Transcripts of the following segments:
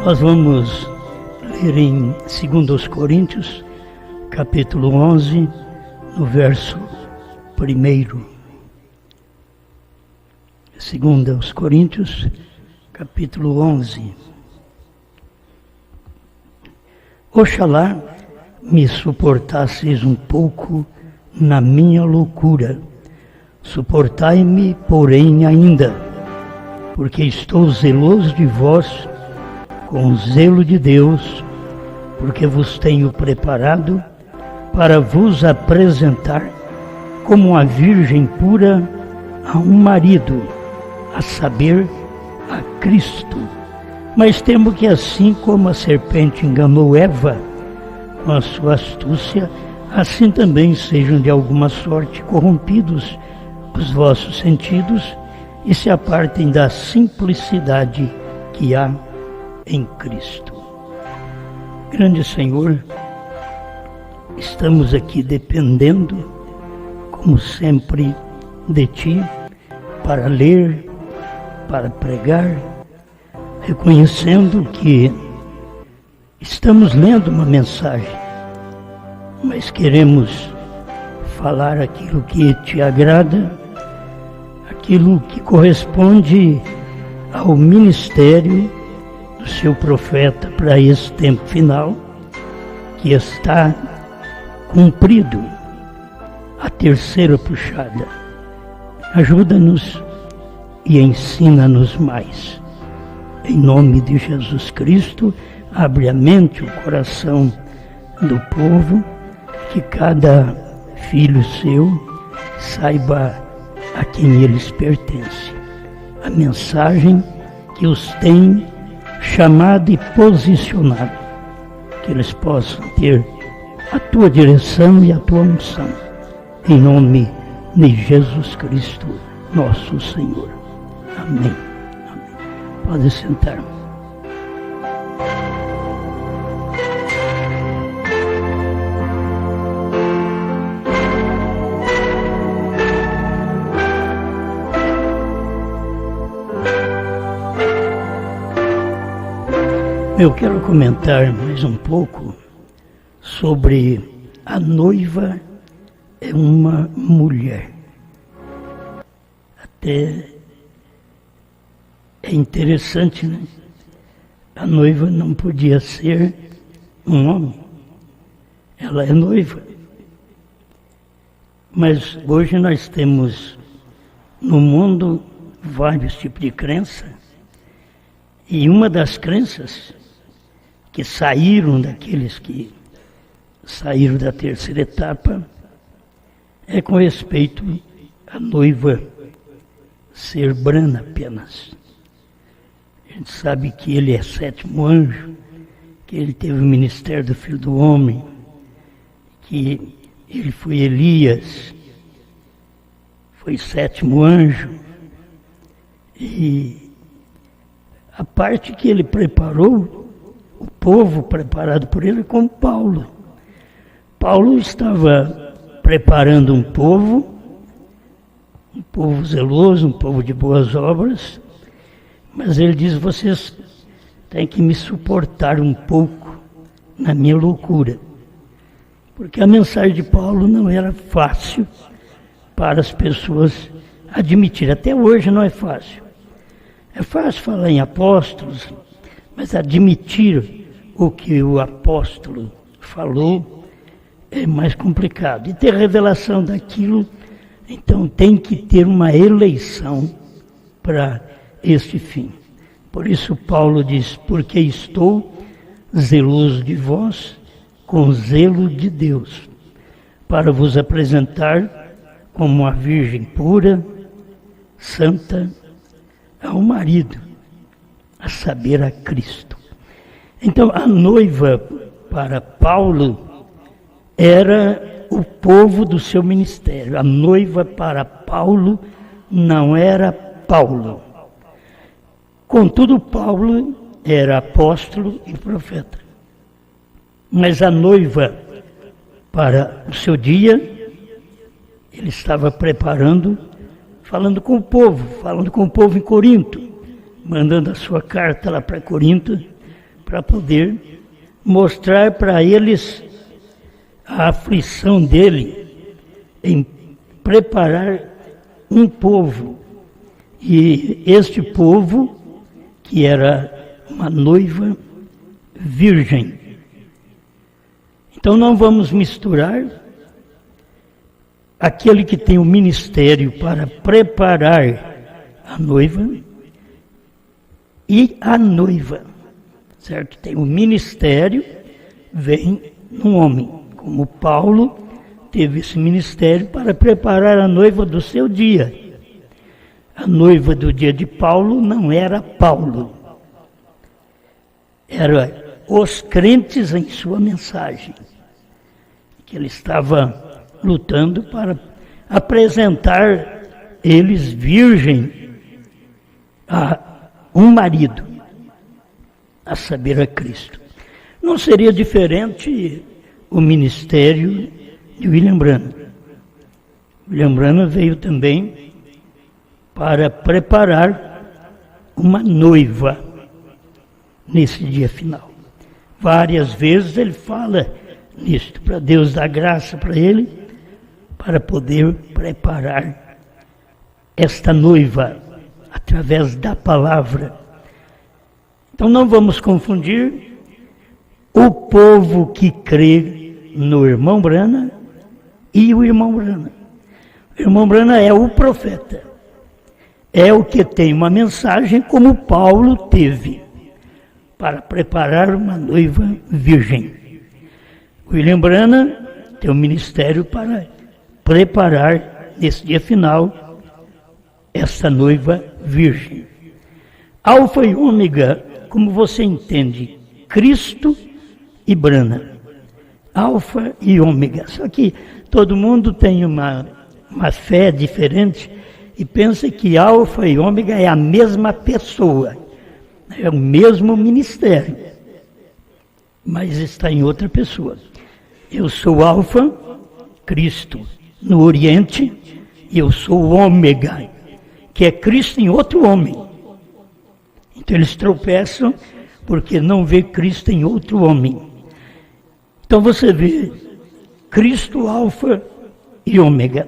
Nós vamos ler em 2 Coríntios, capítulo 11, no verso 1. 2 Coríntios, capítulo 11. Oxalá me suportasseis um pouco na minha loucura. Suportai-me, porém, ainda, porque estou zeloso de vós, com o zelo de Deus, porque vos tenho preparado para vos apresentar como uma virgem pura a um marido, a saber, a Cristo. Mas temo que assim como a serpente enganou Eva com a sua astúcia, assim também sejam de alguma sorte corrompidos os vossos sentidos e se apartem da simplicidade que há em Cristo. Grande Senhor, estamos aqui dependendo, como sempre, de Ti, para ler, para pregar, reconhecendo que estamos lendo uma mensagem, mas queremos falar aquilo que Te agrada, aquilo que corresponde ao ministério do Seu profeta para esse tempo final, que está cumprido a terceira puxada. Ajuda-nos e ensina-nos mais. Em nome de Jesus Cristo, abre a mente, o coração do povo, que cada filho seu saiba a quem eles pertencem. A mensagem que os tem chamado e posicionado, que eles possam ter a Tua direção e a Tua unção. Em nome de Jesus Cristo, nosso Senhor. Amém. Amém. Pode sentar. Eu quero comentar mais um pouco sobre a noiva é uma mulher. Até é interessante, né? A noiva não podia ser um homem. Ela é noiva. Mas hoje nós temos no mundo vários tipos de crença. E uma das crenças que saíram daqueles que saíram da terceira etapa é com respeito à noiva ser brana apenas. A gente sabe que ele é sétimo anjo, que ele teve o ministério do Filho do Homem, que ele foi Elias, foi sétimo anjo, e a parte que ele preparou, o povo preparado por ele, como Paulo. Paulo estava preparando um povo zeloso, um povo de boas obras, mas ele diz: vocês têm que me suportar um pouco na minha loucura. Porque a mensagem de Paulo não era fácil para as pessoas admitirem. Até hoje não é fácil. É fácil falar em apóstolos, mas admitir o que o apóstolo falou é mais complicado. E ter revelação daquilo, então tem que ter uma eleição para este fim. Por isso Paulo diz: porque estou zeloso de vós, com zelo de Deus, para vos apresentar como uma virgem pura, santa, ao marido, a saber, a Cristo. Então, a noiva para Paulo era o povo do seu ministério. A noiva para Paulo não era Paulo. Contudo, Paulo era apóstolo e profeta. Mas a noiva para o seu dia, ele estava preparando, falando com o povo em Corinto, mandando a sua carta lá para Corinto, para poder mostrar para eles a aflição dele em preparar um povo. E este povo, que era uma noiva virgem. Então não vamos misturar aquele que tem o ministério para preparar a noiva e a noiva, certo? Tem o ministério, vem no homem, como Paulo teve esse ministério para preparar a noiva do seu dia. A noiva do dia de Paulo não era Paulo, era os crentes em sua mensagem, que ele estava lutando para apresentar eles virgem a um marido, a saber, a Cristo. Não seria diferente o ministério de William Branham. William Branham veio também para preparar uma noiva nesse dia final. Várias vezes ele fala nisto, para Deus dar graça para ele, para poder preparar esta noiva através da palavra. Então não vamos confundir o povo que crê no irmão Branham e o irmão Branham. O irmão Branham é o profeta, é o que tem uma mensagem como Paulo teve, para preparar uma noiva virgem. William Branham tem um ministério para preparar, nesse dia final, essa noiva virgem. Alfa e ômega, como você entende, Cristo e Branham. Alfa e ômega. Só que todo mundo tem uma fé diferente e pensa que alfa e ômega é a mesma pessoa, é o mesmo ministério, mas está em outra pessoa. Eu sou alfa, Cristo, no Oriente, e eu sou o ômega, que é Cristo em outro homem. Então eles tropeçam porque não vê Cristo em outro homem. Então você vê Cristo, alfa e ômega.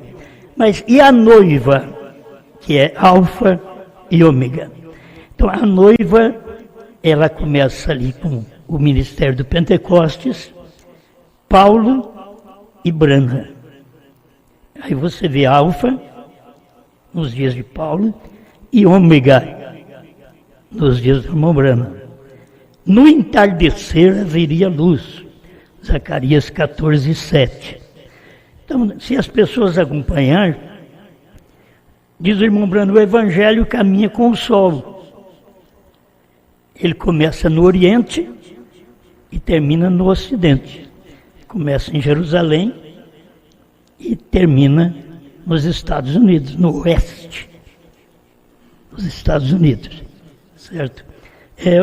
Mas e a noiva, que é alfa e ômega? Então a noiva, ela começa ali com o ministério do Pentecostes, Paulo e Branham. Aí você vê alfa nos dias de Paulo e ômega nos dias do irmão Branham. No entardecer haveria luz, Zacarias 14, 7. Então, se as pessoas acompanharem, diz o irmão Branham, o evangelho caminha com o sol. Ele começa no Oriente e termina no Ocidente. Começa em Jerusalém e termina nos Estados Unidos, no Oeste dos Estados Unidos, certo? É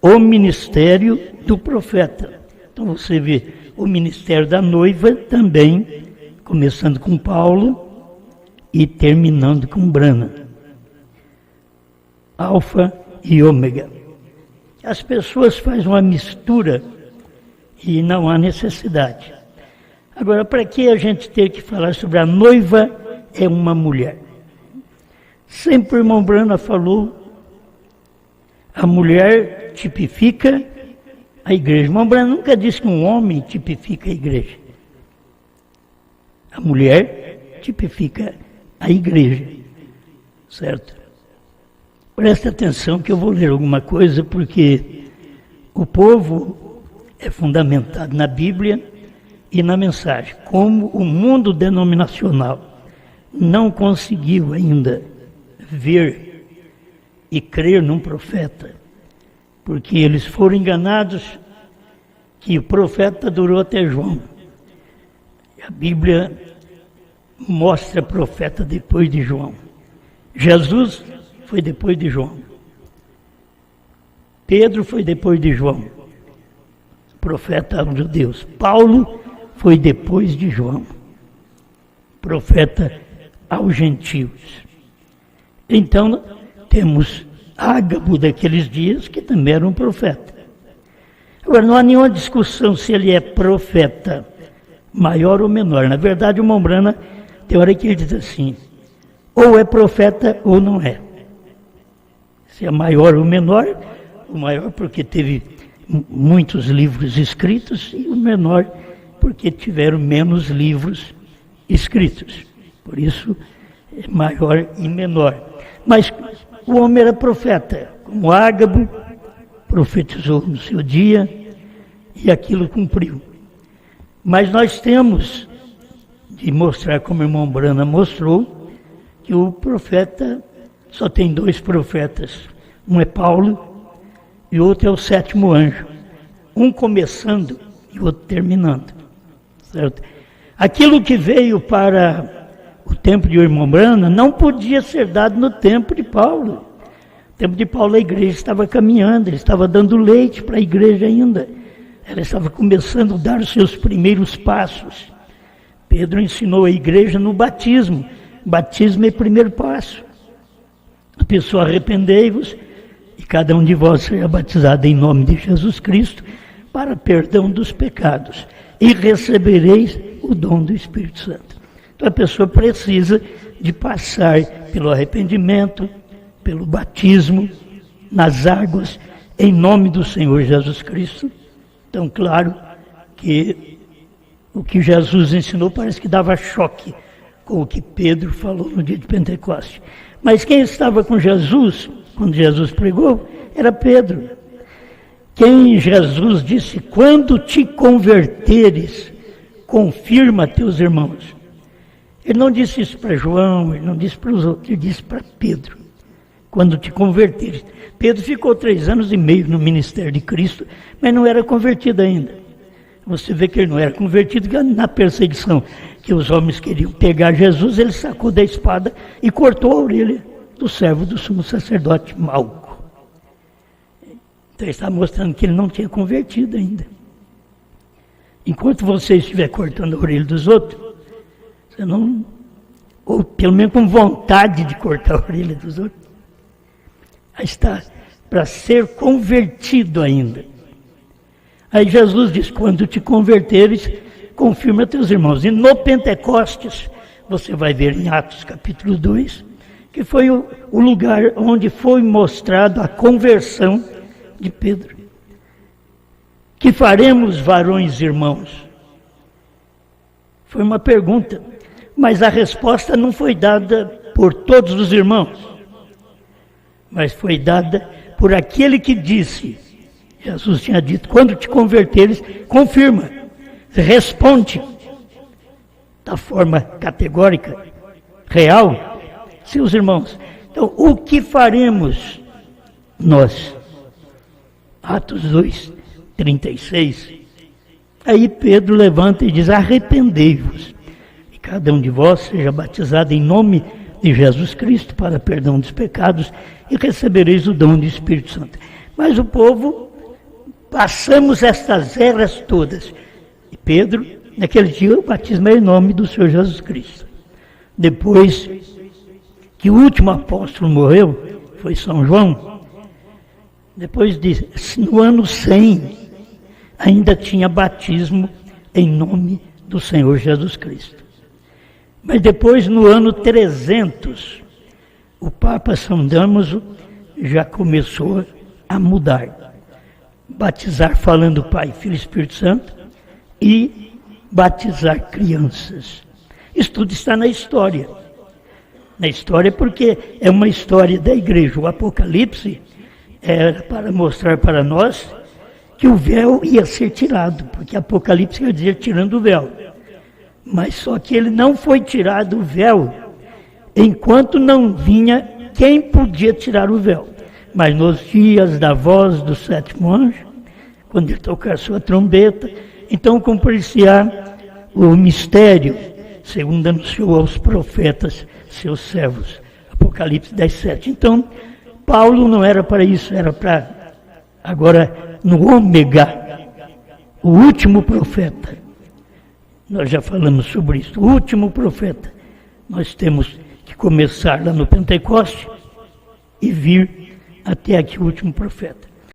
o ministério do profeta. Então você vê o ministério da noiva também, começando com Paulo e terminando com Branham. Alfa e ômega. As pessoas fazem uma mistura e não há necessidade. Agora, para que a gente ter que falar sobre a noiva é uma mulher? Sempre o irmão Branham falou, a mulher tipifica a igreja. O irmão Branham nunca disse que um homem tipifica a igreja. A mulher tipifica a igreja, certo? Presta atenção que eu vou ler alguma coisa, porque o povo é fundamentado na Bíblia e na mensagem. Como o mundo denominacional não conseguiu ainda ver e crer num profeta, porque eles foram enganados que o profeta durou até João. A Bíblia mostra profeta depois de João. Jesus foi depois de João. Pedro foi depois de João, profeta aos judeus. Paulo foi depois de João, profeta aos gentios. Então, temos Ágabo daqueles dias, que também era um profeta. Agora, não há nenhuma discussão se ele é profeta maior ou menor. Na verdade, o Mombrana tem hora que ele diz assim, ou é profeta ou não é. Se é maior ou menor, o maior porque teve muitos livros escritos e o menor porque tiveram menos livros escritos. Por isso, é maior e menor. Mas o homem era profeta, como Ágabo, profetizou no seu dia e aquilo cumpriu. Mas nós temos de mostrar, como o irmão Brana mostrou, que o profeta só tem 2 profetas. Um é Paulo e o outro é o 7º anjo. Um começando e o outro terminando. Certo? Aquilo que veio para o tempo de irmão Brana não podia ser dado no tempo de Paulo. No tempo de Paulo a igreja estava caminhando, ele estava dando leite para a igreja ainda. Ela estava começando a dar os seus primeiros passos. Pedro ensinou a igreja no batismo. O batismo é o primeiro passo. A pessoa arrependei-vos e cada um de vós seja batizado em nome de Jesus Cristo para perdão dos pecados e recebereis o dom do Espírito Santo. Então a pessoa precisa de passar pelo arrependimento, pelo batismo, nas águas, em nome do Senhor Jesus Cristo. Então, claro que o que Jesus ensinou parece que dava choque com o que Pedro falou no dia de Pentecostes. Mas quem estava com Jesus, quando Jesus pregou, era Pedro. Quem Jesus disse, quando te converteres, confirma teus irmãos. Ele não disse isso para João, ele não disse para os outros, ele disse para Pedro. Quando te converteres. Pedro ficou 3 anos e meio no ministério de Cristo, mas não era convertido ainda. Você vê que ele não era convertido, que na perseguição que os homens queriam pegar Jesus, ele sacou da espada e cortou a orelha do servo do sumo sacerdote Malco. Então ele está mostrando que ele não tinha convertido ainda. Enquanto você estiver cortando a orelha dos outros, você não, ou pelo menos com vontade de cortar a orelha dos outros, aí está, para ser convertido ainda. Aí Jesus diz, quando te converteres, confirma teus irmãos. E no Pentecostes, você vai ver em Atos capítulo 2, que foi o lugar onde foi mostrado a conversão de Pedro. Que faremos, varões e irmãos? Foi uma pergunta, mas a resposta não foi dada por todos os irmãos, mas foi dada por aquele que disse, Jesus tinha dito, quando te converteres, confirma, responde, da forma categórica, real, seus irmãos. Então, o que faremos nós? Atos 2, 36. Aí Pedro levanta e diz, arrependei-vos, e cada um de vós seja batizado em nome de Jesus Cristo para perdão dos pecados e recebereis o dom do Espírito Santo. Mas o povo, passamos estas eras todas. E Pedro, naquele dia, o batismo é em nome do Senhor Jesus Cristo. Depois que o último apóstolo morreu, foi São João, depois disso, no ano 100, ainda tinha batismo em nome do Senhor Jesus Cristo. Mas depois, no ano 300, o Papa São Damaso já começou a mudar. Batizar falando Pai, Filho e Espírito Santo e batizar crianças. Isso tudo está na história. Na história porque é uma história da igreja. O Apocalipse era para mostrar para nós que o véu ia ser tirado, porque Apocalipse quer dizer tirando o véu. Mas só que ele não foi tirado o véu enquanto não vinha quem podia tirar o véu. Mas nos dias da voz do 7º anjo, quando ele tocar sua trombeta, então cumprir-se-á o mistério, segundo anunciou aos profetas, seus servos. Apocalipse 10:7. Então, Paulo não era para isso, era para, agora, no ômega, o último profeta. Nós já falamos sobre isso. O último profeta. Nós temos que começar lá no Pentecoste e vir até aqui o último profeta.